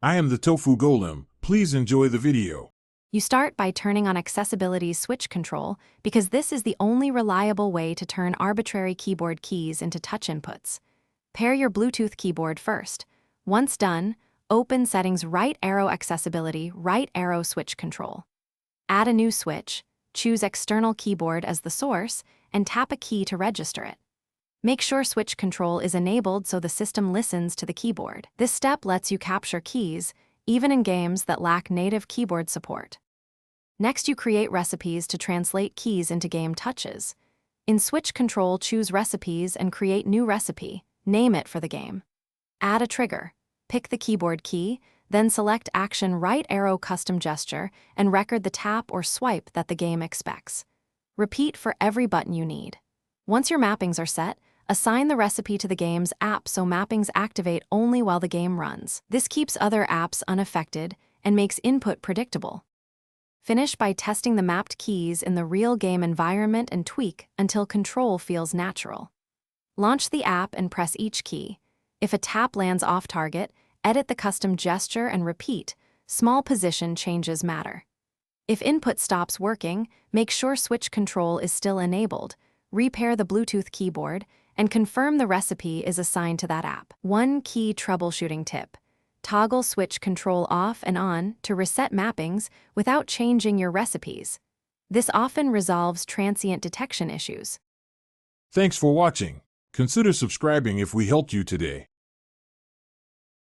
I am the Tofu Golem. Please enjoy the video. You start by turning on Accessibility's switch control because this is the only reliable way to turn arbitrary keyboard keys into touch inputs. Pair your Bluetooth keyboard first. Once done, open Settings, right arrow Accessibility, right arrow Switch Control. Add a new switch, choose External Keyboard as the source, and tap a key to register it. Make sure switch control is enabled so the system listens to the keyboard. This step lets you capture keys, even in games that lack native keyboard support. Next, you create recipes to translate keys into game touches. In switch control, choose Recipes and create new recipe. Name it for the game. Add a trigger. Pick the keyboard key, then select Action right arrow Custom Gesture and record the tap or swipe that the game expects. Repeat for every button you need. Once your mappings are set, assign the recipe to the game's app so mappings activate only while the game runs. This keeps other apps unaffected and makes input predictable. Finish by testing the mapped keys in the real game environment and tweak until control feels natural. Launch the app and press each key. If a tap lands off target, edit the custom gesture and repeat. Small position changes matter. If input stops working, make sure switch control is still enabled. Repair the Bluetooth keyboard and confirm the recipe is assigned to that app. One key troubleshooting tip: toggle switch control off and on to reset mappings without changing your recipes. This often resolves transient detection issues. Thanks for watching. Consider subscribing if we helped you today.